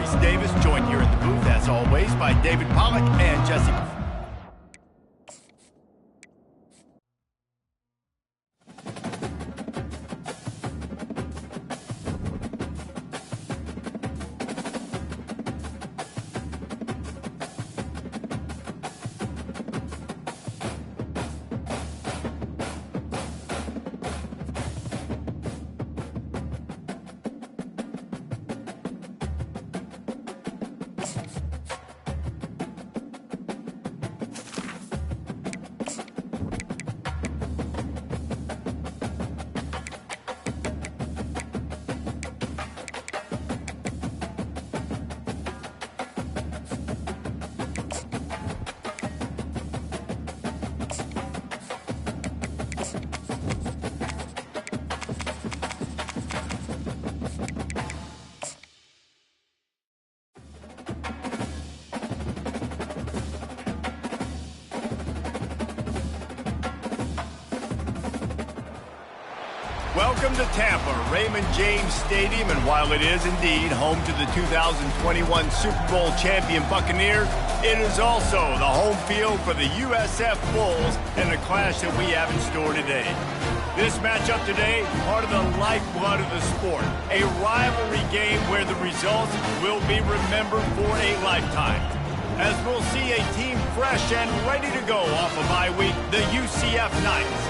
Reese Davis, joined here in the booth, as always, by David Pollack and Jesse. Welcome to Tampa, Raymond James Stadium, and while it is indeed home to the 2021 Super Bowl champion Buccaneers, it is also the home field for the USF Bulls in the clash that we have in store today. This matchup today, part of the lifeblood of the sport, a rivalry game where the results will be remembered for a lifetime. As we'll see a team fresh and ready to go off a bye week, the UCF Knights,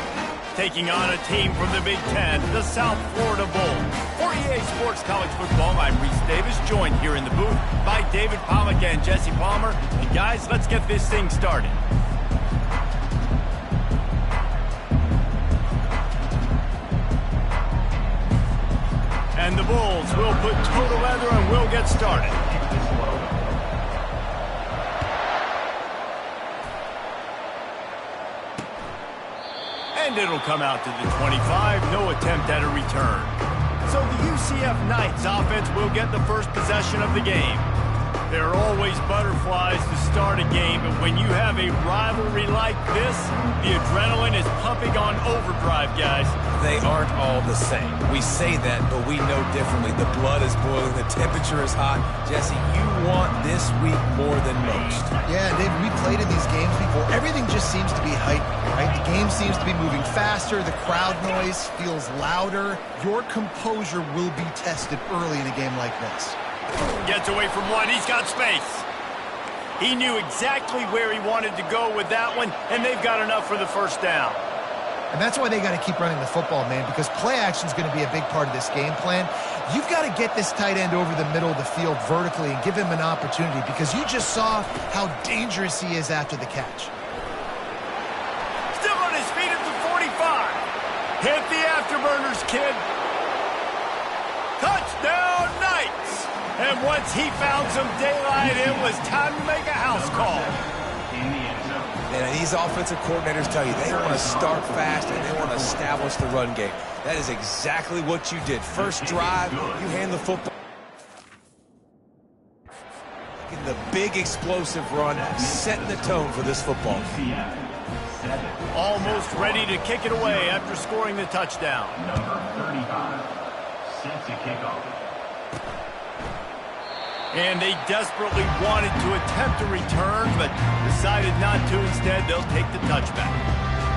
taking on a team from the Big Ten, the South Florida Bulls. For EA Sports College Football, I'm Reese Davis, joined here in the booth by David Pollack and Jesse Palmer. And guys, let's get this thing started. And the Bulls will put toe to leather and we'll get started. And it'll come out to the 25, no attempt at a return. So the UCF Knights offense will get the first possession of the game. There are always butterflies to start a game, but when you have a rivalry like this, the adrenaline is pumping on overdrive, guys. They aren't all the same. We say that, but we know differently. The blood is boiling, the temperature is hot. Jesse, you want this week more than most. Yeah, David, we played in these games before. Everything just seems to be heightened, right? The game seems to be moving faster. The crowd noise feels louder. Your composure will be tested early in a game like this. Gets away from one. He's got space. He knew exactly where he wanted to go with that one, and they've got enough for the first down. And that's why they got to keep running the football, man, because play action is going to be a big part of this game plan. You've got to get this tight end over the middle of the field vertically and give him an opportunity, because you just saw how dangerous he is after the catch. Still on his feet at the 45. Hit the afterburners, kid. Touchdown, Knights! And once he found some daylight, it was time to make a house call. And these offensive coordinators tell you they want to start fast and they want to establish the run game. That is exactly what you did. First drive, you hand the football. In the big explosive run, setting the tone for this football. Almost ready to kick it away after scoring the touchdown. Number 35 sets a kickoff. And they desperately wanted to attempt a return, but decided not to. Instead, they'll take the touchback.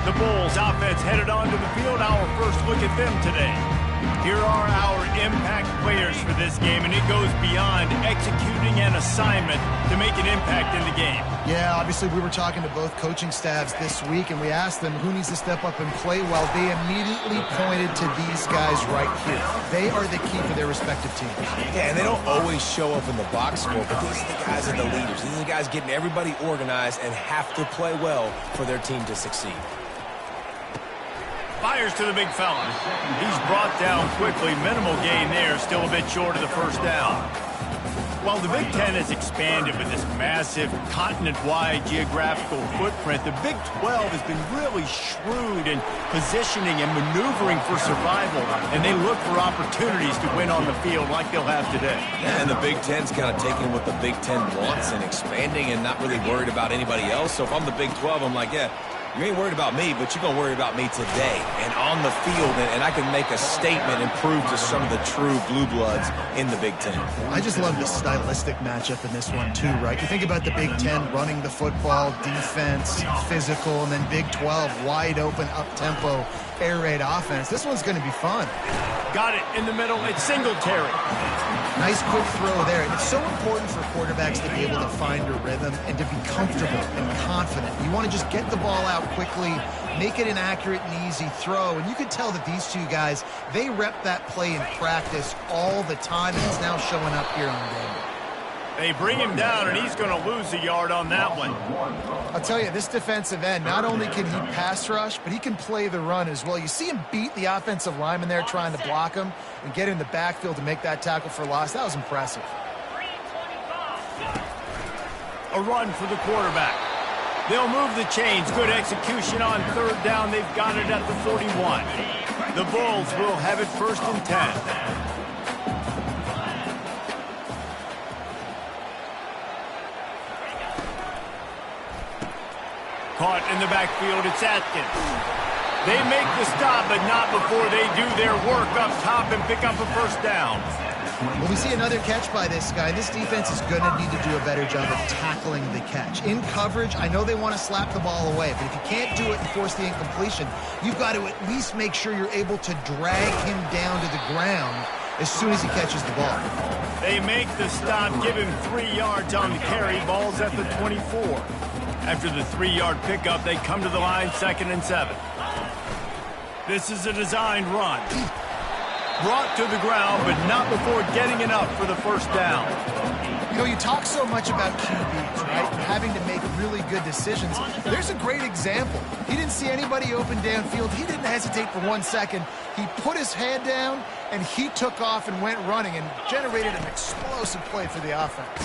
The Bulls offense headed onto the field. Our first look at them today. Here are our impact players for this game, and it goes beyond executing an assignment to make an impact in the game. Yeah, obviously we were talking to both coaching staffs this week, and we asked them who needs to step up and play well. They immediately pointed to these guys right here. They are the key for their respective teams. Yeah, and they don't always show up in the box score, but these are the guys that are the leaders. These are the guys getting everybody organized and have to play well for their team to succeed. Fires to the big fella. He's brought down quickly. Minimal gain there. Still a bit short of the first down. While the Big Ten has expanded with this massive continent-wide geographical footprint, the Big 12 has been really shrewd in positioning and maneuvering for survival, and they look for opportunities to win on the field like they'll have today. Yeah, and the Big Ten's kind of taking what the Big Ten wants and expanding and not really worried about anybody else. So if I'm the Big 12, I'm like, yeah, You ain't worried about me, but you're going to worry about me today and on the field, and I can make a statement and prove to some of the true blue bloods in the Big Ten. I just love the stylistic matchup in this one too, right? You think about the Big Ten running the football, defense, physical, and then Big 12, wide open, up-tempo, air raid offense. This one's going to be fun. Got it in the middle. It's Singletary. Nice quick throw there. It's so important for quarterbacks to be able to find a rhythm and to be comfortable and confident. You want to just get the ball out quickly, make it an accurate and easy throw. And you can tell that these two guys, they rep that play in practice all the time, and it's now showing up here on game. They bring him down, and he's going to lose a yard on that one. I'll tell you, this defensive end, not only can he pass rush, but he can play the run as well. You see him beat the offensive lineman there trying to block him and get in the backfield to make that tackle for loss. That was impressive. A run for the quarterback. They'll move the chains. Good execution on third down. They've got it at the 41. The Bulls will have it 1st and 10. Caught in the backfield, it's Atkins. They make the stop, but not before they do their work up top and pick up a 1st down. Well, we see another catch by this guy. This defense is going to need to do a better job of tackling the catch. In coverage, I know they want to slap the ball away, but if you can't do it and force the incompletion, you've got to at least make sure you're able to drag him down to the ground as soon as he catches the ball. They make the stop, give him 3 yards on the carry. Ball's at the 24. After the 3-yard pickup, they come to the line 2nd and 7. This is a designed run. Brought to the ground, but not before getting enough for the 1st down. You know, you talk so much about QBs, right? Having to make really good decisions. There's a great example. He didn't see anybody open downfield. He didn't hesitate for 1 second. He put his head down, and he took off and went running and generated an explosive play for the offense.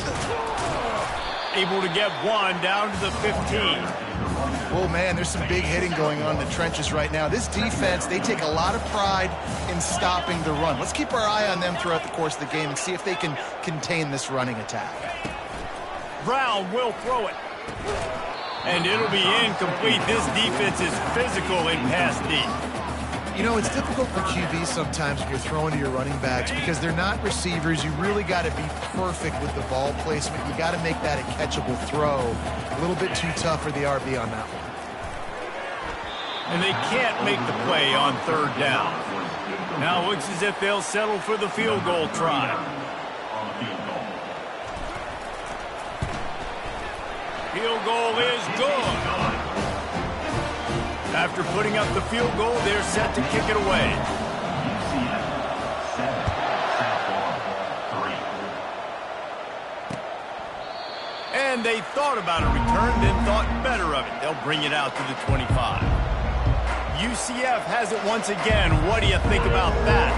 Able to get one down to the 15. Oh, man, there's some big hitting going on in the trenches right now. This defense, they take a lot of pride in stopping the run. Let's keep our eye on them throughout the course of the game and see if they can contain this running attack. Brown will throw it. And it'll be incomplete. This defense is physical in pass deep. You know, it's difficult for QBs sometimes when you're throwing to your running backs because they're not receivers. You really got to be perfect with the ball placement. You got to make that a catchable throw. A little bit too tough for the RB on that one. And they can't make the play on 3rd down. Now it looks as if they'll settle for the field goal try. Field goal is good. After putting up the field goal, they're set to kick it away. And they thought about a return, then thought better of it. They'll bring it out to the 25. UCF has it once again. What do you think about that?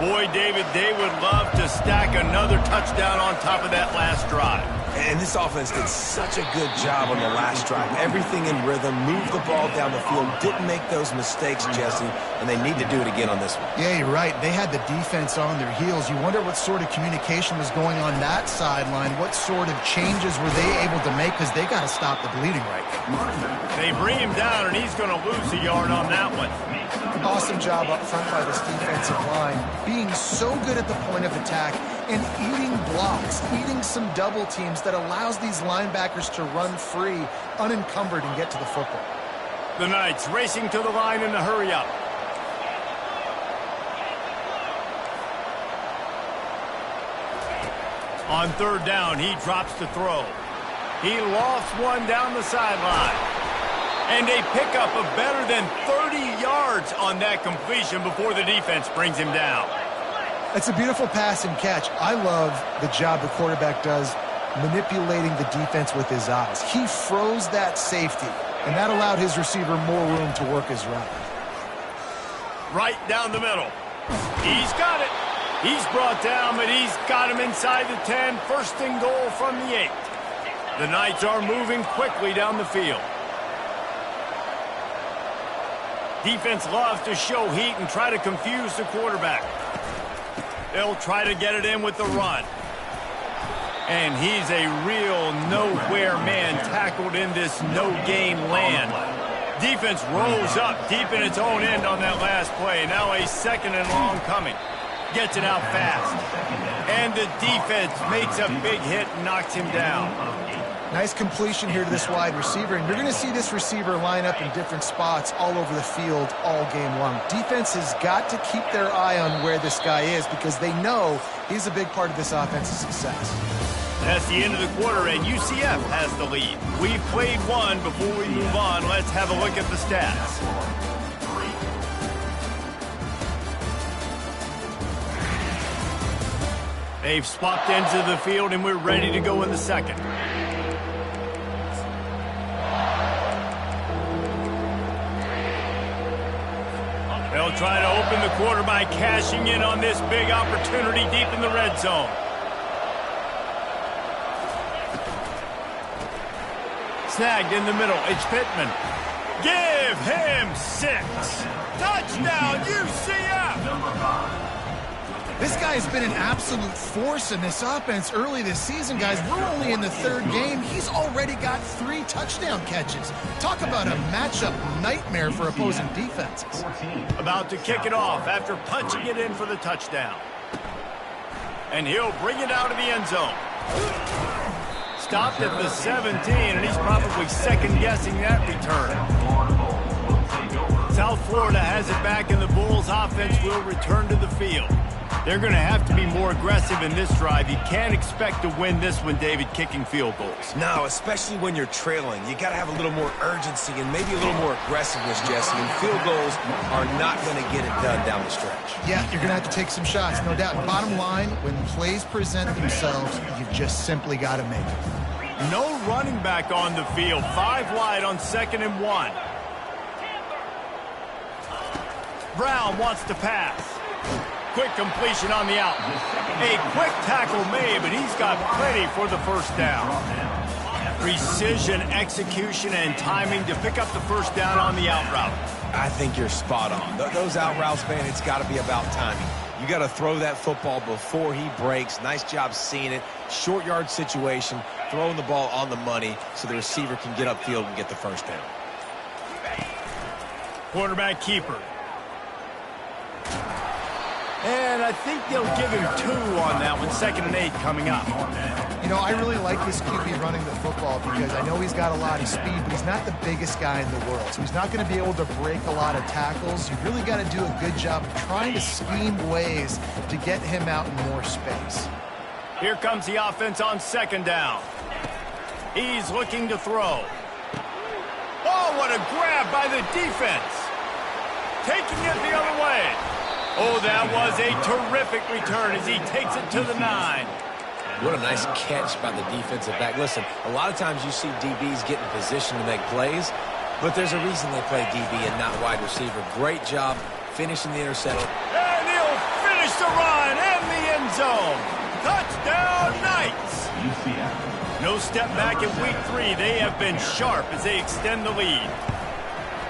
Boy, David, they would love to stack another touchdown on top of that last drive. And this offense did such a good job on the last drive. Everything in rhythm, moved the ball down the field, didn't make those mistakes, Jesse, and they need to do it again on this one. Yeah, you're right. They had the defense on their heels. You wonder what sort of communication was going on that sideline. What sort of changes were they able to make because they got to stop the bleeding right now. They bring him down, and he's going to lose a yard on that one. Awesome job up front by this defensive line, being so good at the point of attack and eating blocks, eating some double teams that allows these linebackers to run free, unencumbered, and get to the football. The Knights racing to the line in a hurry up. On 3rd down, he drops to throw. He lofts one down the sideline. And a pickup of better than 30 yards on that completion before the defense brings him down. That's a beautiful pass and catch. I love the job the quarterback does manipulating the defense with his eyes. He froze that safety, and that allowed his receiver more room to work his route. Right down the middle. He's got it. He's brought down, but he's got him inside the 10. 1st and goal from the 8. The Knights are moving quickly down the field. Defense loves to show heat and try to confuse the quarterback. They'll try to get it in with the run. And he's a real nowhere man tackled in this no-gain land. Defense rolls up deep in its own end on that last play. Now a 2nd and long coming. Gets it out fast. And the defense makes a big hit and knocks him down. Nice completion here to this wide receiver, and you're going to see this receiver line up in different spots all over the field all game long. Defense has got to keep their eye on where this guy is because they know he's a big part of this offense's success. That's the end of the quarter, and UCF has the lead. We've played one. Before we move on, let's have a look at the stats. They've swapped ends of the field, and we're ready to go in the second. They'll try to open the quarter by cashing in on this big opportunity deep in the red zone. Snagged in the middle. It's Pittman. Give him 6. Touchdown, UCF! This guy has been an absolute force in this offense early this season, guys. We're only in the 3rd game. He's already got 3 touchdown catches. Talk about a matchup nightmare for opposing defenses. About to kick it off after punching it in for the touchdown. And he'll bring it out of the end zone. Stopped at the 17, and he's probably second-guessing that return. South Florida has it back, and the Bulls' offense will return to the field. They're going to have to be more aggressive in this drive. You can't expect to win this one, David, kicking field goals. No, especially when you're trailing. You got to have a little more urgency and maybe a little more aggressiveness, Jesse. And field goals are not going to get it done down the stretch. Yeah, you're going to have to take some shots, no doubt. Bottom line, when plays present themselves, you just simply got to make it. No running back on the field. 5 wide on 2nd and 1. Brown wants to pass. Quick completion on the out. A quick tackle made, but he's got plenty for the first down. Precision, execution, and timing to pick up the first down on the out route. I think you're spot on. Those out routes, man, it's got to be about timing. You got to throw that football before he breaks. Nice job seeing it. Short yard situation, throwing the ball on the money so the receiver can get upfield and get the first down. Quarterback keeper. And I think they'll give him 2 on that one. 2nd and 8 coming up. You know, I really like this QB running the football because I know he's got a lot of speed, but he's not the biggest guy in the world. So he's not going to be able to break a lot of tackles. You really got to do a good job of trying to scheme ways to get him out in more space. Here comes the offense on 2nd down. He's looking to throw. Oh, what a grab by the defense. Taking it the other way. Oh, that was a terrific return as he takes it to the 9. What a nice catch by the defensive back. Listen, a lot of times you see DBs get in position to make plays, but there's a reason they play DB and not wide receiver. Great job finishing the interception. And he'll finish the run and the end zone. Touchdown, Knights. No step back in week 3. They have been sharp as they extend the lead.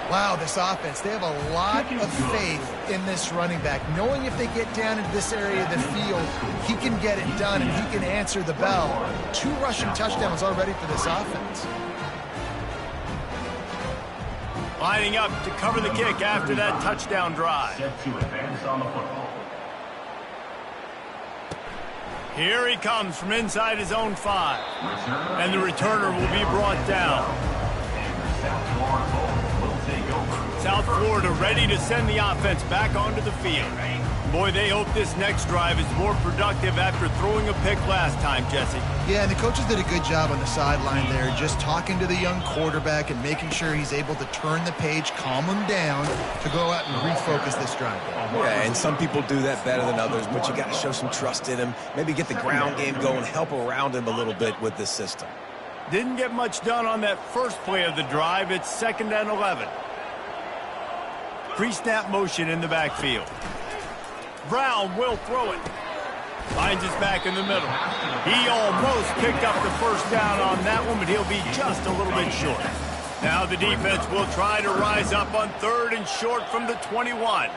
Wow, this offense, they have a lot of faith in this running back, knowing if they get down into this area of the field, he can get it done and he can answer the bell. 2 rushing touchdowns already for this offense. Lining up to cover the kick after that touchdown drive. Set to advance on the football. Here he comes from inside his own 5. And the returner will be brought down. South Florida ready to send the offense back onto the field. Boy, they hope this next drive is more productive after throwing a pick last time, Jesse. Yeah, and the coaches did a good job on the sideline there, just talking to the young quarterback and making sure he's able to turn the page, calm him down to go out and refocus this drive. Yeah, and some people do that better than others, but you got to show some trust in him, maybe get the ground game going, help around him a little bit with this system. Didn't get much done on that first play of the drive. It's 2nd and 11. Pre-snap motion in the backfield. Brown will throw it. Finds his back in the middle. He almost picked up the first down on that one, but he'll be just a little bit short. Now the defense will try to rise up on 3rd and short from the 21.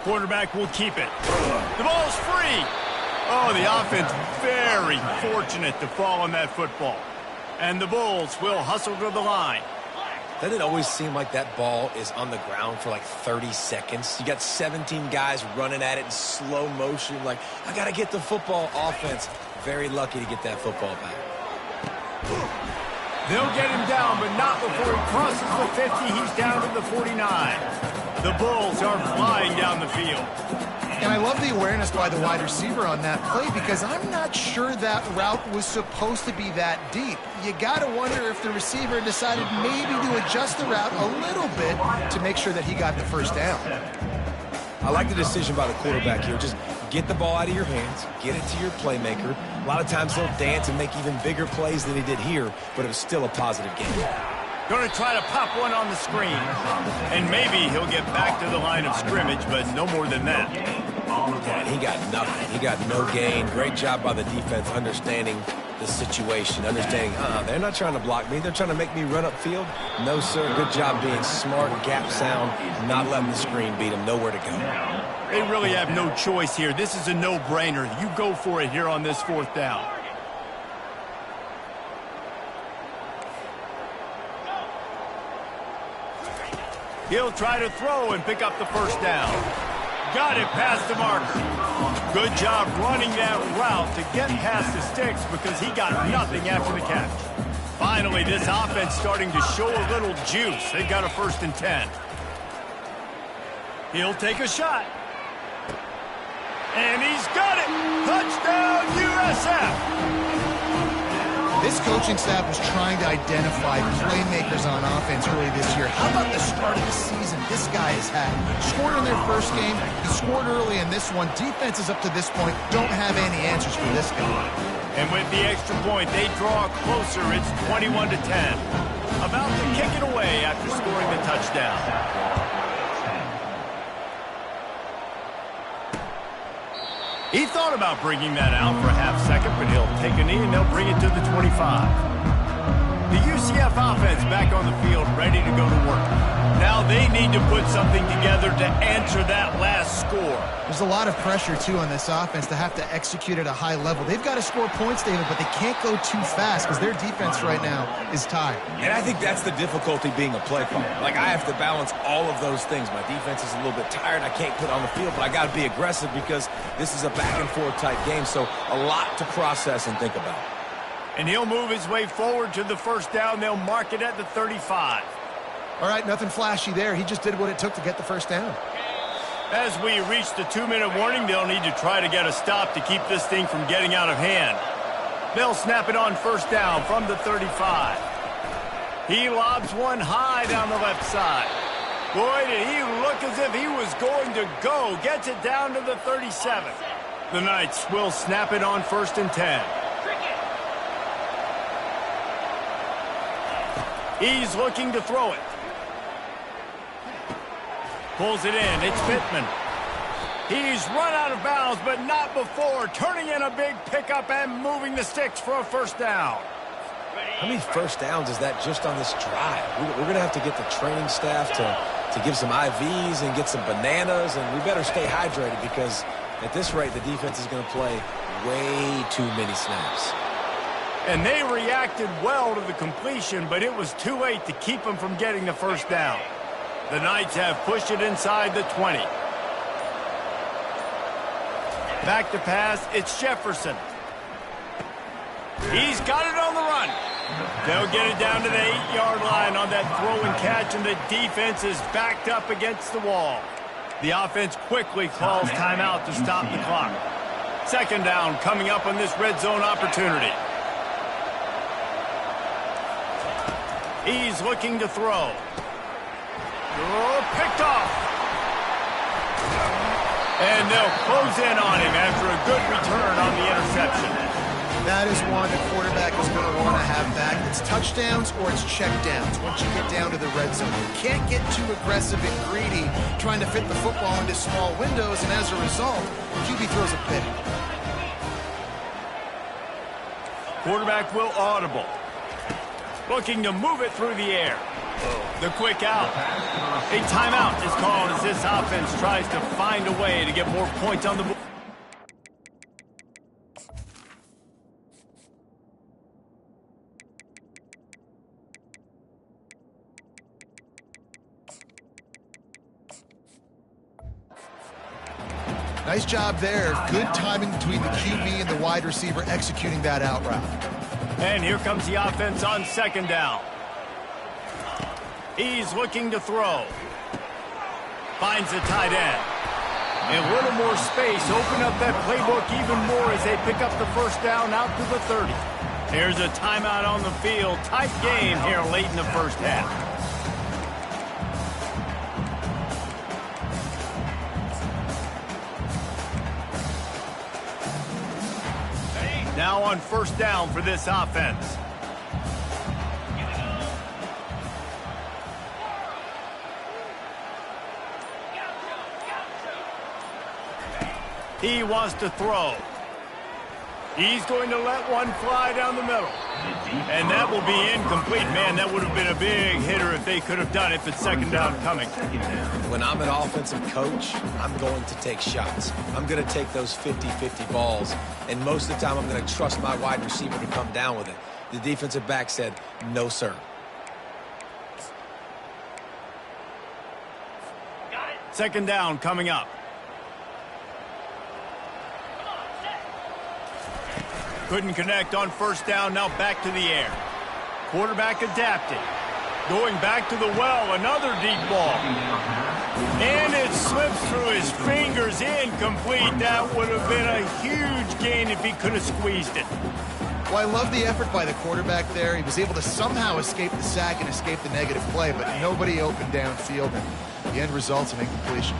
Quarterback will keep it. The ball's free. Oh, the offense very fortunate to fall on that football. And the Bulls will hustle to the line. Doesn't it always seem like that ball is on the ground for like 30 seconds? You got 17 guys running at it in slow motion. Like, I got to get the football. Offense, very lucky to get that football back. They'll get him down, but not before he crosses the 50. He's down to the 49. The Bulls are flying down the field. And I love the awareness by the wide receiver on that play because I'm not sure that route was supposed to be that deep. You got to wonder if the receiver decided maybe to adjust the route a little bit to make sure that he got the first down. I like the decision by the quarterback here. Just get the ball out of your hands, get it to your playmaker. A lot of times they'll dance and make even bigger plays than he did here, but it was still a positive game. Going to try to pop one on the screen. And maybe he'll get back to the line of scrimmage, but no more than that. And he got nothing. He got no gain. Great job by the defense understanding the situation, understanding, they're not trying to block me. They're trying to make me run upfield. No, sir. Good job being smart, gap sound, not letting the screen beat him. Nowhere to go. They really have no choice here. This is a no-brainer. You go for it here on this fourth down. He'll try to throw and pick up the first down. Got it past the marker. Good job running that route to get past the sticks because he got nothing after the catch. Finally, this offense starting to show a little juice. They've got a 1st and 10. He'll take a shot. And he's got it. Touchdown, USF. This coaching staff was trying to identify playmakers on offense early this year. How about the start of the season this guy has had? Scored in their first game. He scored early in this one. Defenses up to this point don't have any answers for this guy. And with the extra point, they draw closer. It's 21 to 10. About to kick it away after scoring the touchdown. He thought about bringing that out for a half second, but he'll take a knee and they'll bring it to the 25. The UCF offense back on the field, ready to go to work. Now they need to put something together to answer that last score. There's a lot of pressure, too, on this offense to have to execute at a high level. They've got to score points, David, but they can't go too fast because their defense right now is tired. And I think that's the difficulty being a play caller. Like, I have to balance all of those things. My defense is a little bit tired. I can't put on the field, but I got to be aggressive because this is a back-and-forth type game, so a lot to process and think about. And he'll move his way forward to the first down. They'll mark it at the 35. All right, nothing flashy there. He just did what it took to get the first down. As we reach the 2-minute warning, they'll need to try to get a stop to keep this thing from getting out of hand. They'll snap it on first down from the 35. He lobs one high down the left side. Boy, did he look as if he was going to go. Gets it down to the 37. The Knights will snap it on 1st and 10. He's looking to throw it. Pulls it in. It's Pittman. He's run out of bounds, but not before. Turning in a big pickup and moving the sticks for a first down. How many first downs is that just on this drive? We're going to have to get the training staff to give some IVs and get some bananas, and we better stay hydrated because at this rate, the defense is going to play way too many snaps. And they reacted well to the completion, but it was too late to keep them from getting the first down. The Knights have pushed it inside the 20. Back to pass, it's Jefferson. He's got it on the run. They'll get it down to the 8-yard line on that throw and catch, and the defense is backed up against the wall. The offense quickly calls timeout to stop the clock. 2nd down coming up on this red zone opportunity. He's looking to throw. Oh, picked off. And they'll close in on him after a good return on the interception. That is one the quarterback is going to want to have back. It's touchdowns or it's checkdowns once you get down to the red zone. You can't get too aggressive and greedy trying to fit the football into small windows, and as a result, QB throws a pick. Quarterback will audible. Looking to move it through the air. The quick out. A timeout is called as this offense tries to find a way to get more points on the board. Nice job there. Good timing between the QB and the wide receiver executing that out route. And here comes the offense on second down. He's looking to throw. Finds the tight end. And a little more space. Open up that playbook even more as they pick up the first down out to the 30. There's a timeout on the field. Tight game here late in the first half. Now on first down for this offense. He wants to throw. He's going to let one fly down the middle. And that will be incomplete. Man, that would have been a big hitter if they could have done it, but second down coming. When I'm an offensive coach, I'm going to take shots. I'm going to take those 50-50 balls, and most of the time I'm going to trust my wide receiver to come down with it. The defensive back said, no, sir. Second down coming up. Couldn't connect on first down, now back to the air. Quarterback adapted. Going back to the well, another deep ball. And it slips through his fingers, incomplete. That would have been a huge gain if he could have squeezed it. Well, I love the effort by the quarterback there. He was able to somehow escape the sack and escape the negative play, but nobody opened downfield, and the end results in incompletion.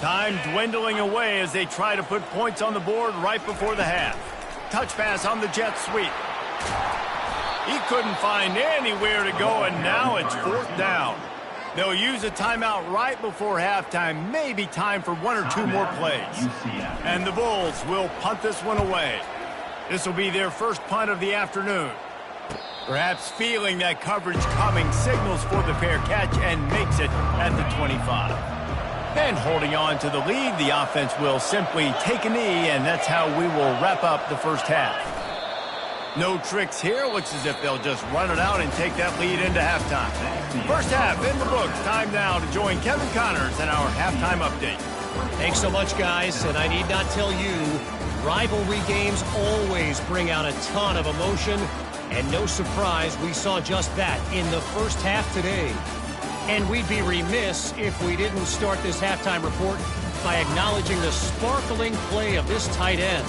Time dwindling away as they try to put points on the board right before the half. Touch pass on the jet sweep. He couldn't find anywhere to go, and now it's fourth down. They'll use a timeout right before halftime, maybe time for one or two more plays. And the Bulls will punt this one away. This will be their first punt of the afternoon. Perhaps feeling that coverage coming, signals for the fair catch and makes it at the 25. And holding on to the lead, the offense will simply take a knee, and that's how we will wrap up the first half. No tricks here. Looks as if they'll just run it out and take that lead into halftime. First half in the books. Time now to join Kevin Connors in our halftime update. Thanks so much, guys. And I need not tell you, rivalry games always bring out a ton of emotion. And no surprise, we saw just that in the first half today. And we'd be remiss if we didn't start this halftime report by acknowledging the sparkling play of this tight end.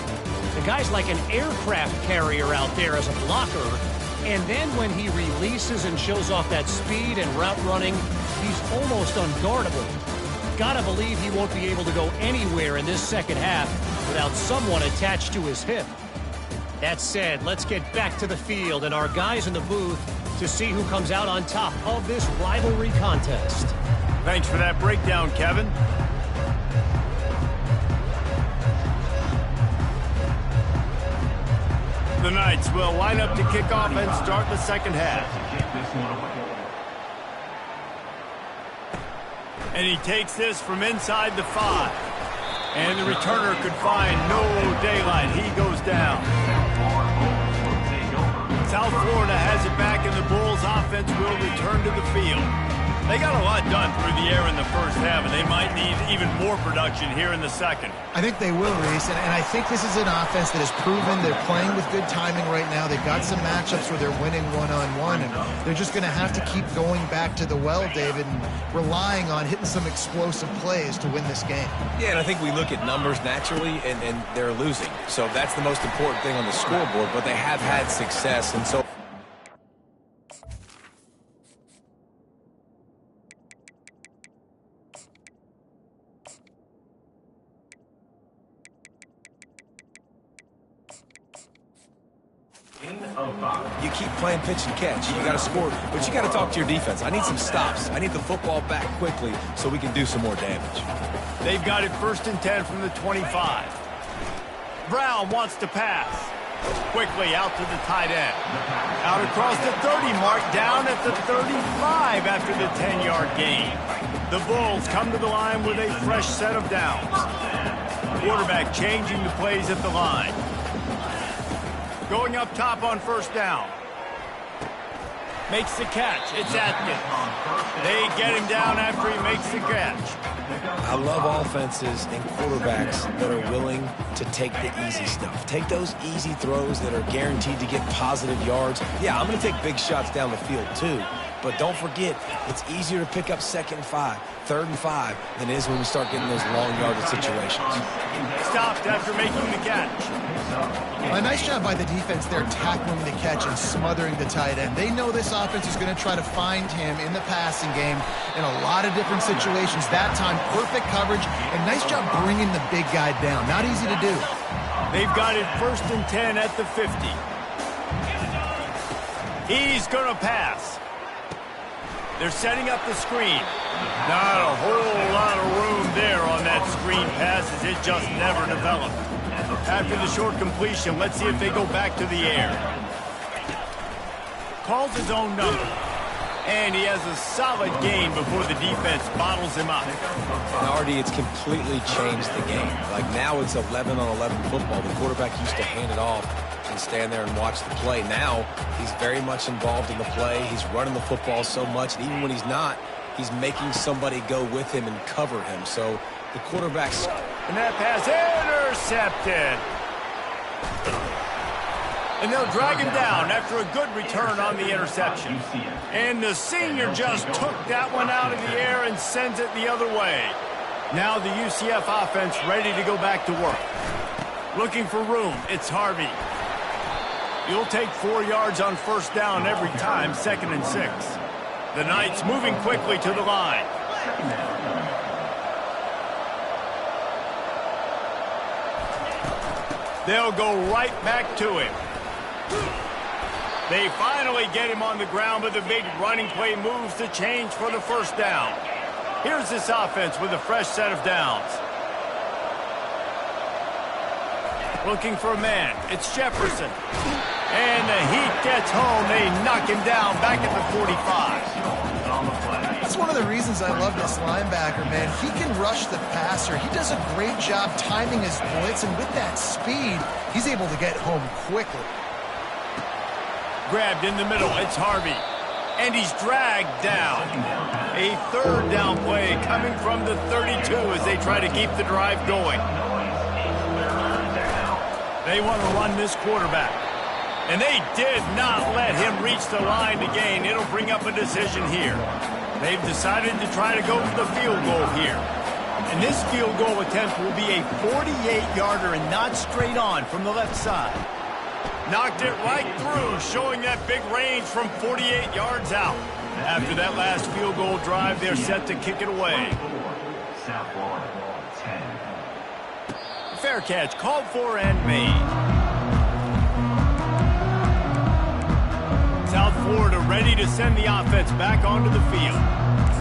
The guy's like an aircraft carrier out there as a blocker. And then when he releases and shows off that speed and route running, he's almost unguardable. Gotta believe he won't be able to go anywhere in this second half without someone attached to his hip. That said, let's get back to the field and our guys in the booth to see who comes out on top of this rivalry contest. Thanks for that breakdown, Kevin. The Knights will line up to kick off and start the second half. And he takes this from inside the 5. And the returner could find no daylight. He goes down. South Florida has it back, and the Bulls offense will return to the field. They got a lot done through the air in the first half, and they might need even more production here in the second. I think they will, Reese, and I think this is an offense that has proven they're playing with good timing right now. They've got some matchups where they're winning one-on-one, and they're just going to have to keep going back to the well, David, and relying on hitting some explosive plays to win this game. Yeah, and I think we look at numbers naturally, and they're losing. So that's the most important thing on the scoreboard, but they have had success, and so... You keep playing pitch and catch. You got to score, but you got to talk to your defense. I need some stops. I need the football back quickly so we can do some more damage. They've got it 1st and 10 from the 25. Brown wants to pass. Quickly out to the tight end. Out across the 30 mark, down at the 35 after the 10-yard gain. The Bulls come to the line with a fresh set of downs. Quarterback changing the plays at the line. Going up top on first down. Makes the catch. It's Atkins. They get him down after he makes the catch. I I love offenses and quarterbacks that are willing to take the easy stuff. Take those easy throws that are guaranteed to get positive yards. Yeah, I'm going to take big shots down the field too. But don't forget, it's easier to pick up 2nd and 5, 3rd and 5 than it is when we start getting those long yardage situations. Stopped after making the catch. A nice job by the defense there tackling the catch and smothering the tight end. They know this offense is going to try to find him in the passing game in a lot of different situations. That time, perfect coverage and nice job bringing the big guy down. Not easy to do. They've got it 1st and 10 at the 50. He's going to pass. They're setting up the screen. Not a whole lot of room there on that screen pass as it just never developed. After the short completion, let's see if they go back to the air. Calls his own number. And he has a solid gain before the defense bottles him up. And already it's completely changed the game. Like now it's 11-on-11 football. The quarterback used to hand it off and stand there and watch the play. Now he's very much involved in the play. He's running the football so much, and even when he's not, he's making somebody go with him and cover him. So the quarterback's... And that pass intercepted. And they'll drag him down after a good return on the interception. And the senior just took that one out of the air and sends it the other way. Now the UCF offense ready to go back to work. Looking for room, it's Harvey. You'll take 4 yards on 1st down every time, 2nd and 6. The Knights moving quickly to the line. They'll go right back to him. They finally get him on the ground, but the big running play moves the change for the 1st down. Here's this offense with a fresh set of downs. Looking for a man. It's Jefferson. And the heat gets home. They knock him down back at the 45. That's one of the reasons I love this linebacker, man. He can rush the passer. He does a great job timing his blitz, and with that speed, he's able to get home quickly. Grabbed in the middle. It's Harvey. And he's dragged down. A 3rd down play coming from the 32 as they try to keep the drive going. They want to run this quarterback. And they did not let him reach the line to gain. It'll bring up a decision here. They've decided to try to go for the field goal here. And this field goal attempt will be a 48-yarder and not straight on from the left side. Knocked it right through, showing that big range from 48 yards out. After that last field goal drive, they're set to kick it away. Fair catch, called for and made. South Florida ready to send the offense back onto the field.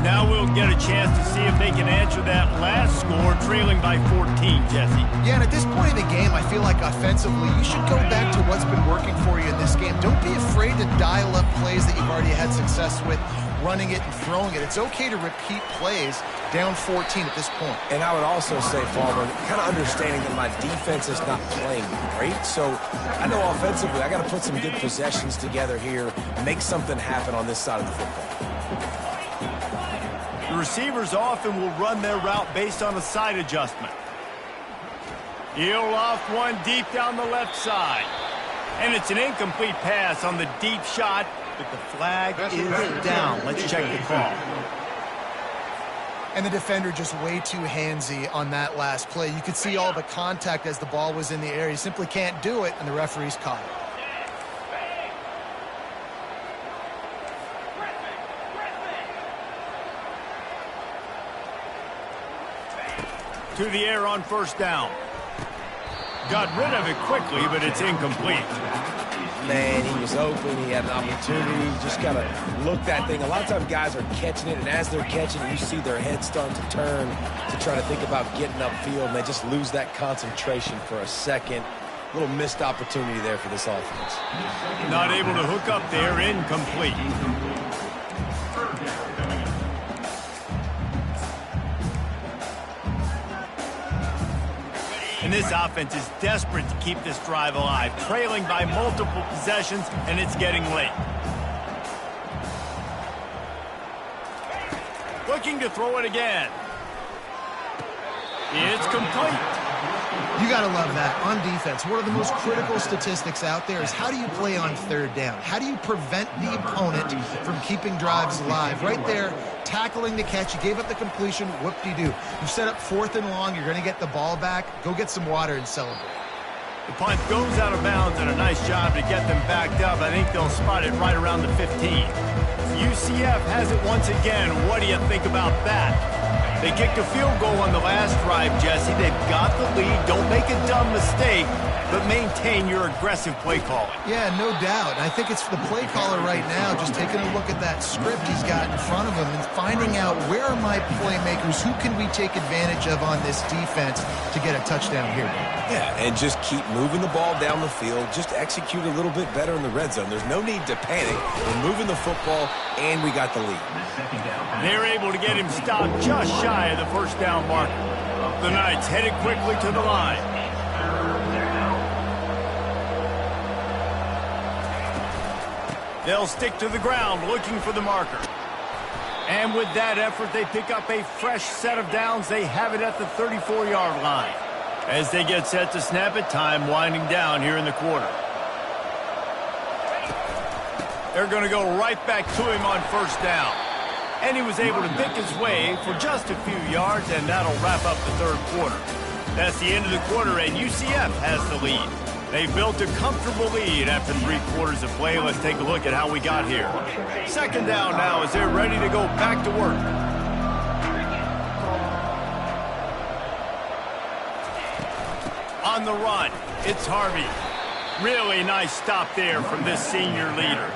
Now we'll get a chance to see if they can answer that last score, trailing by 14, Jesse. Yeah, and at this point in the game, I feel like offensively, you should go back to what's been working for you in this game. Don't be afraid to dial up plays that you've already had success with, running it and throwing it. It's okay to repeat plays down 14 at this point. And I would also say, Farmer, kind of understanding that my defense is not playing great. So I know offensively, I got to put some good possessions together here, make something happen on this side of the football. The receivers often will run their route based on a side adjustment. He'll off one deep down the left side. And it's an incomplete pass on the deep shot, but the flag is down. Let's check the call. And the defender just way too handsy on that last play. You could see all the contact as the ball was in the air. He simply can't do it, and the referee's caught it. To the air on 1st down. Got rid of it quickly, but it's incomplete. Man, he was open. He had an opportunity. Just got to look that thing. A lot of times guys are catching it, and as they're catching it, you see their head starting to turn to try to think about getting upfield, and they just lose that concentration for a second. A little missed opportunity there for this offense. Not able to hook up there. Incomplete. And this offense is desperate to keep this drive alive, trailing by multiple possessions, and it's getting late. Looking to throw it again. It's complete. You got to love that. On defense, one of the most critical statistics out there is how do you play on third down? How do you prevent the opponent from keeping drives alive? Right there, tackling the catch. You gave up the completion. Whoop-de-doo. You set up 4th and long. You're going to get the ball back. Go get some water and celebrate. The punt goes out of bounds, and a nice job to get them backed up. I think they'll spot it right around the 15. UCF has it once again. What do you think about that? They kicked a field goal on the last drive, Jesse. They've got the lead. Don't make a dumb mistake, but maintain your aggressive play calling. Yeah, no doubt. I think it's the play caller right now just taking a look at that script he's got in front of him and finding out where are my playmakers, who can we take advantage of on this defense to get a touchdown here. Yeah, and just keep moving the ball down the field. Just execute a little bit better in the red zone. There's no need to panic. We're moving the football, and we got the lead. They're able to get him stopped just shy of the first down marker. The Knights headed quickly to the line. They'll stick to the ground looking for the marker. And with that effort, they pick up a fresh set of downs. They have it at the 34-yard line. As they get set to snap it, time winding down here in the quarter. They're going to go right back to him on first down. And he was able to pick his way for just a few yards, and that'll wrap up the third quarter. That's the end of the quarter, and UCF has the lead. They built a comfortable lead after 3 quarters of play. Let's take a look at how we got here. Second down now as they're ready to go back to work. On the run, it's Harvey. Really nice stop there from this senior leader.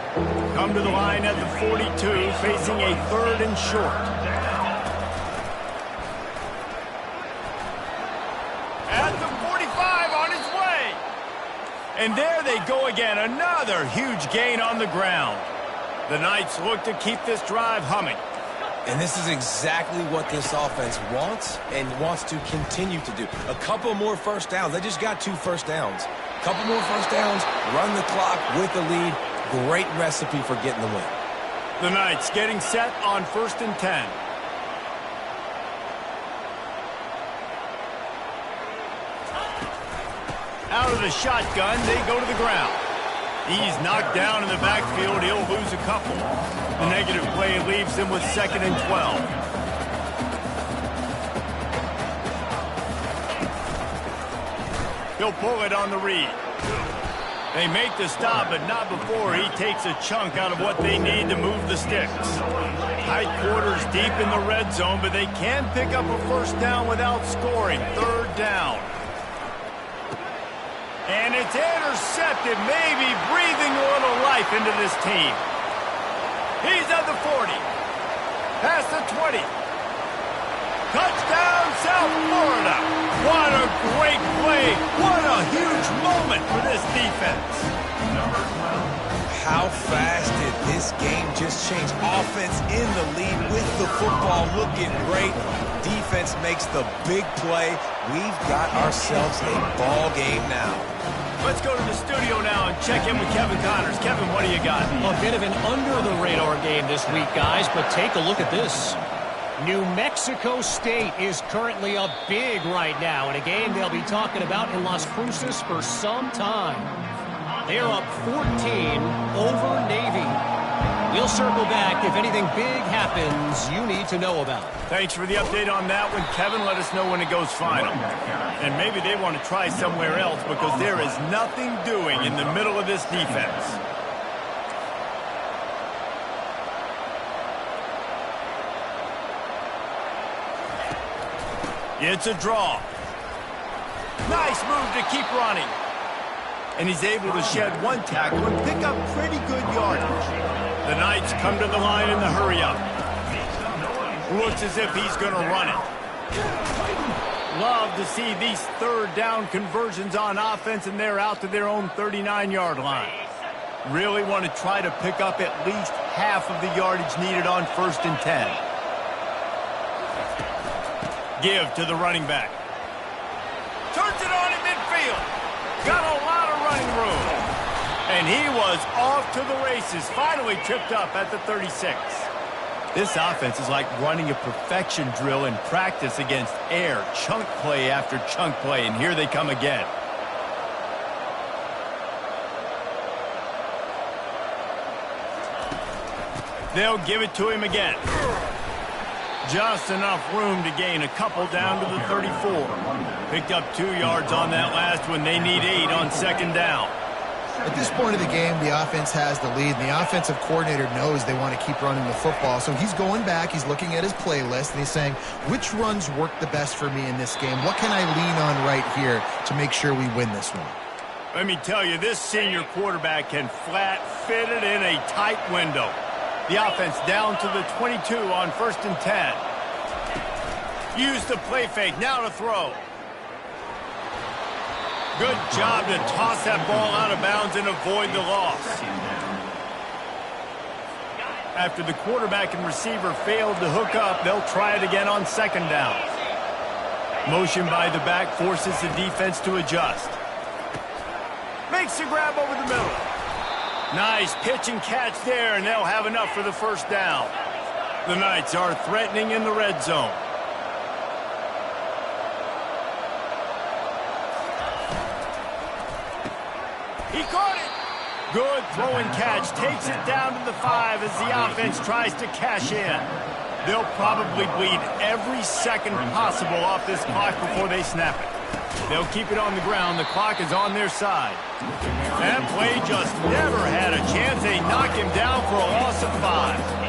Come to the line at the 42, facing a 3rd and short. At the 45, on his way. And there they go again, another huge gain on the ground. The Knights look to keep this drive humming. And this is exactly what this offense wants and wants to continue to do. A couple more first downs. They just got 2 first downs. A couple more first downs, run the clock with the lead. Great recipe for getting the win. The Knights getting set on 1st and 10. Out of the shotgun, they go to the ground. He's knocked down in the backfield. He'll lose a couple. The negative play leaves him with 2nd and 12. He'll pull it on the read. They make the stop, but not before he takes a chunk out of what they need to move the sticks. Tight quarters deep in the red zone, but they can pick up a first down without scoring. 3rd down. And it's intercepted, maybe breathing a little life into this team. He's at the 40. Past the 20. Touchdown, South Florida. What a great play. What a huge moment for this defense. How fast did this game just change? Offense in the lead with the football looking great. Defense makes the big play. We've got ourselves a ball game now. Let's go to the studio now and check in with Kevin Connors. Kevin, what do you got? A bit of an under-the-radar game this week, guys, but take a look at this. New Mexico State is currently up big right now in a game they'll be talking about in Las Cruces for some time. They're up 14 over Navy. We'll circle back if anything big happens you need to know about. Thanks for the update on that one, Kevin. Let us know when it goes final. And maybe they want to try somewhere else because there is nothing doing in the middle of this defense. It's a draw. Nice move to keep running. And he's able to shed 1 tackle and pick up pretty good yardage. The Knights come to the line in the hurry-up. Looks as if he's going to run it. Love to see these 3rd down conversions on offense, and they're out to their own 39-yard line. Really want to try to pick up at least half of the yardage needed on 1st and 10. Give to the running back. Turns it on in midfield. Got a lot of running room. And he was off to the races. Finally tripped up at the 36. This offense is like running a perfection drill in practice against air, chunk play after chunk play, and here they come again. They'll give it to him again. Just enough room to gain a couple down to the 34. Picked up 2 yards on that last one. They need 8 on second down. At this point of the game, the offense has the lead, and the offensive coordinator knows they want to keep running the football. So he's going back, he's looking at his playlist, and he's saying, which runs work the best for me in this game? What can I lean on right here to make sure we win this one? Let me tell you, this senior quarterback can flat fit it in a tight window. The offense down to the 22 on 1st and 10. Use the play fake, now to throw. Good job to toss that ball out of bounds and avoid the loss. After the quarterback and receiver failed to hook up, they'll try it again on second down. Motion by the back forces the defense to adjust. Makes the grab over the middle. Nice pitch and catch there, and they'll have enough for the first down. The Knights are threatening in the red zone. He caught it. Good throw and catch. Takes it down to the 5 as the offense tries to cash in. They'll probably bleed every second possible off this clock before they snap it. They'll keep it on the ground. The clock is on their side. That play just never had a chance. They knock him down for a loss of 5.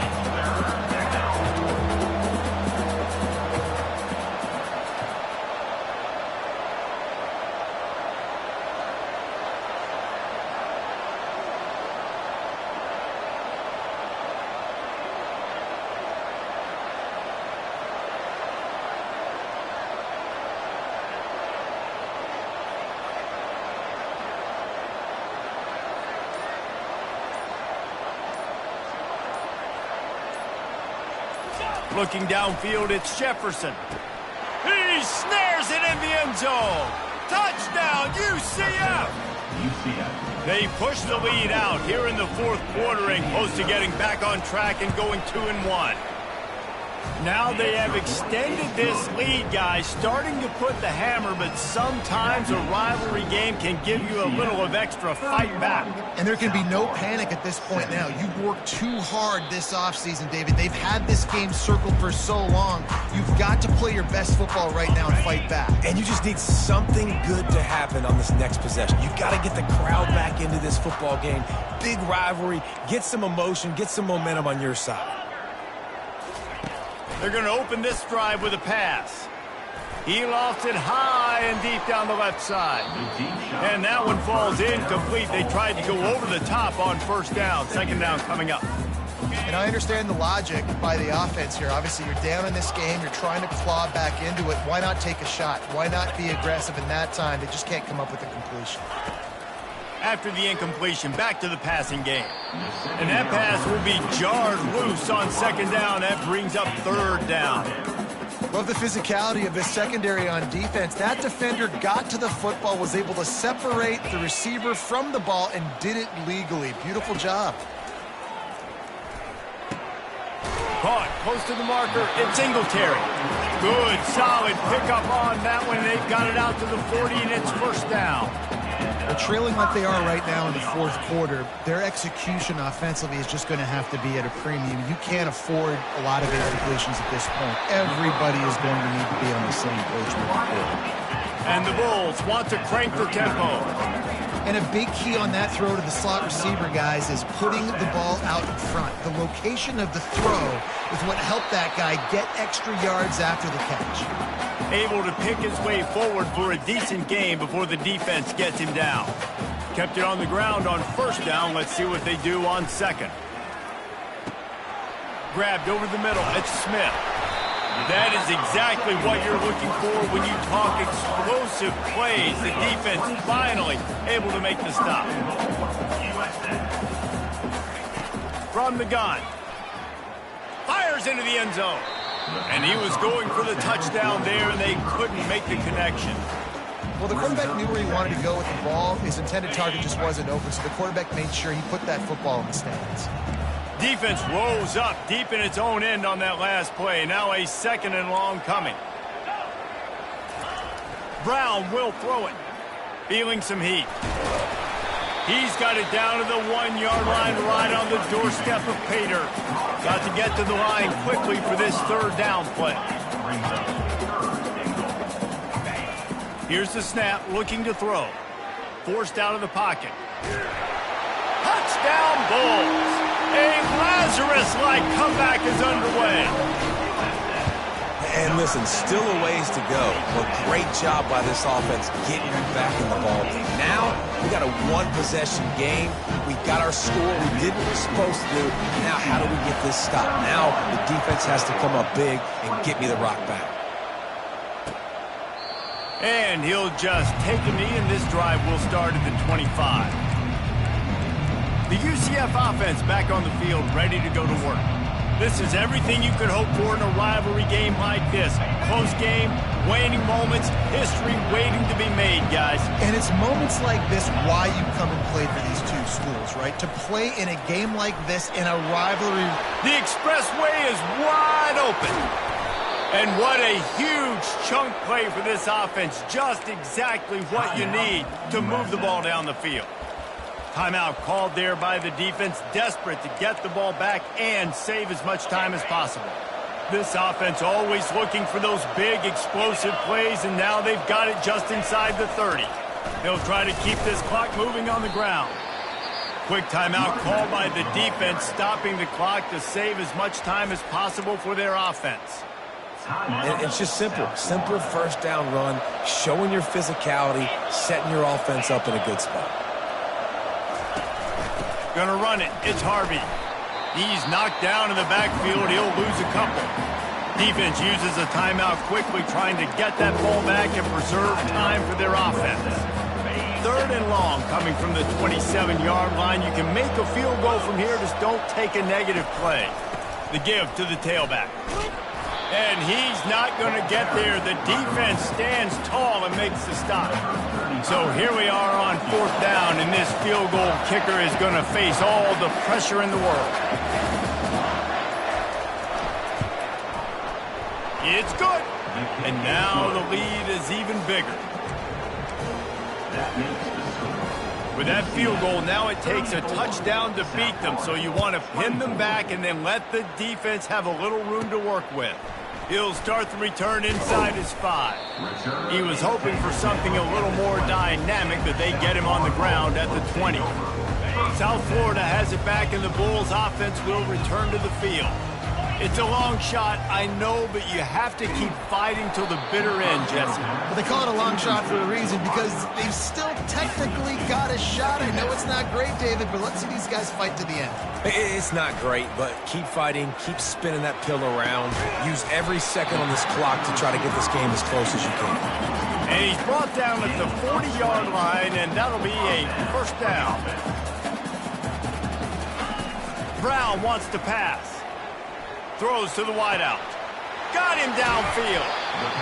Looking downfield, it's Jefferson. He snares it in the end zone. Touchdown, UCF! They push the lead out here in the 4th quarter and close to getting back on track and going 2-1. Now they have extended this lead, guys, starting to put the hammer, but sometimes a rivalry game can give you a little of extra fight back. And there can be no panic at this point now. You've worked too hard this offseason, David. They've had this game circled for so long. You've got to play your best football right now and fight back. And you just need something good to happen on this next possession. You've got to get the crowd back into this football game. Big rivalry, get some emotion, get some momentum on your side. They're going to open this drive with a pass. He lofts it high and deep down the left side. And that one falls incomplete. They tried to go over the top on first down. Second down coming up. And I understand the logic by the offense here. Obviously, you're down in this game. You're trying to claw back into it. Why not take a shot? Why not be aggressive in that time? They just can't come up with a completion. After the incompletion, back to the passing game. And that pass will be jarred loose on second down. That brings up third down. Love the physicality of this secondary on defense. That defender got to the football, was able to separate the receiver from the ball, and did it legally. Beautiful job. Caught close to the marker. It's Singletary. Good, solid pickup on that one. They've got it out to the 40, and it's first down. They're trailing like they are right now in the 4th quarter. Their execution offensively is just going to have to be at a premium. You can't afford a lot of incompletions at this point. Everybody is going to need to be on the same page with the ball. And the Bulls want to crank the tempo. And a big key on that throw to the slot receiver, guys, is putting the ball out in front. The location of the throw is what helped that guy get extra yards after the catch. Able to pick his way forward for a decent game before the defense gets him down. Kept it on the ground on first down. Let's see what they do on second. Grabbed over the middle. It's Smith. That is exactly what you're looking for when you talk explosive plays. The defense finally able to make the stop. From the gun. Fires into the end zone. And he was going for the touchdown there, and they couldn't make the connection. Well, the quarterback knew where he wanted to go with the ball. His intended target just wasn't open, so the quarterback made sure he put that football in the stands. Defense rolls up deep in its own end on that last play. Now a 2nd and long coming. Brown will throw it. Feeling some heat. He's got it down to the 1-yard line right on the doorstep of Pater. Got to get to the line quickly for this 3rd down play. Here's the snap, looking to throw. Forced out of the pocket. Touchdown Bulls! A Lazarus-like comeback is underway. And listen, still a ways to go, but great job by this offense getting you back in the ball game. Now, we got a 1-possession game. We got our score. We did what we're supposed to do. Now, how do we get this stopped? Now, the defense has to come up big and get me the rock back. And he'll just take a knee, and this drive will start at the 25. The UCF offense back on the field, ready to go to work. This is everything you could hope for in a rivalry game like this. Close game, waning moments, history waiting to be made, guys. And it's moments like this why you come and play for these two schools, right? To play in a game like this in a rivalry. The expressway is wide open. And what a huge chunk play for this offense. Just exactly what you need to move the ball down the field. Timeout called there by the defense, desperate to get the ball back and save as much time as possible. This offense always looking for those big explosive plays, and now they've got it just inside the 30. They'll try to keep this clock moving on the ground. Quick timeout called by the defense, stopping the clock to save as much time as possible for their offense. And it's just simple 1st down run, showing your physicality, setting your offense up in a good spot. Gonna run it. It's Harvey. He's knocked down in the backfield. He'll lose a couple. Defense uses a timeout quickly, trying to get that ball back and preserve time for their offense. 3rd and long coming from the 27-yard line. You can make a field goal from here. Just don't take a negative play. The give to the tailback. And he's not going to get there. The defense stands tall and makes the stop. So here we are on 4th down, and this field goal kicker is going to face all the pressure in the world. It's good. And now the lead is even bigger. With that field goal, now it takes a touchdown to beat them. So you want to pin them back and then let the defense have a little room to work with. He'll start the return inside his 5. He was hoping for something a little more dynamic, but they get him on the ground at the 20. South Florida has it back, and the Bulls offense will return to the field. It's a long shot, I know, but you have to keep fighting till the bitter end, Jesse. Well, they call it a long shot for a reason, because they've still technically got a shot. I know it's not great, David, but let's see these guys fight to the end. It's not great, but keep fighting, keep spinning that pill around. Use every second on this clock to try to get this game as close as you can. And he's brought down at the 40-yard line, and that'll be a 1st down. Brown wants to pass. Throws to the wideout. Got him downfield.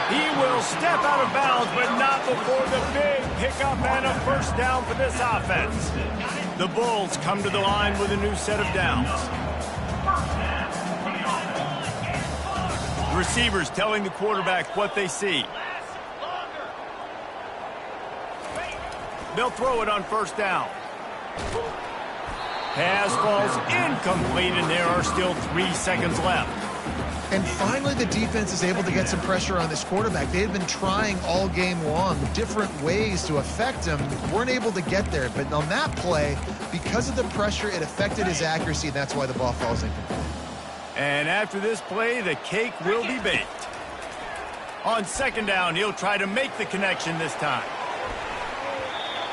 He will step out of bounds, but not before the big pickup and a 1st down for this offense. The Bulls come to the line with a new set of downs. The receivers telling the quarterback what they see. They'll throw it on 1st down. Pass falls incomplete, and there are still 3 seconds left. And finally, the defense is able to get some pressure on this quarterback. They had been trying all game long different ways to affect him. Weren't able to get there. But on that play, because of the pressure, it affected his accuracy, and that's why the ball falls incomplete. And after this play, the cake will be baked. On 2nd down, he'll try to make the connection this time.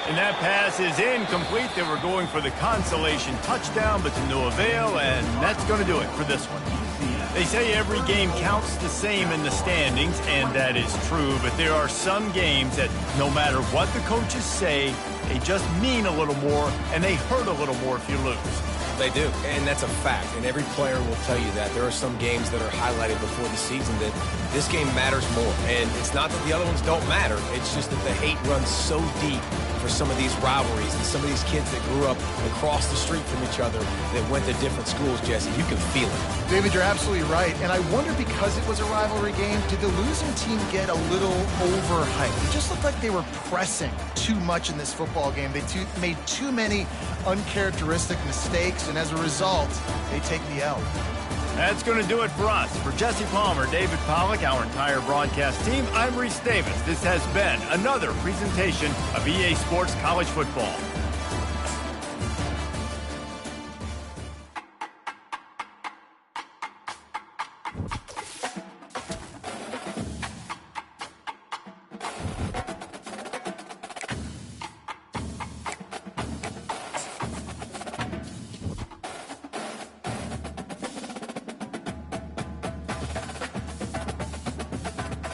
And that pass is incomplete. They were going for the consolation touchdown, but to no avail, and that's going to do it for this one. They say every game counts the same in the standings, and that is true, but there are some games that no matter what the coaches say, they just mean a little more, and they hurt a little more if you lose. They do, and that's a fact, and every player will tell you that. There are some games that are highlighted before the season that this game matters more, and it's not that the other ones don't matter. It's just that the hate runs so deep for some of these rivalries and some of these kids that grew up across the street from each other that went to different schools, Jesse. You can feel it. David, you're absolutely right. And I wonder, because it was a rivalry game, did the losing team get a little overhyped? It just looked like they were pressing too much in this football game. They made too many uncharacteristic mistakes, and as a result, they take the L. That's going to do it for us. For Jesse Palmer, David Pollack, our entire broadcast team, I'm Reese Davis. This has been another presentation of EA Sports College Football.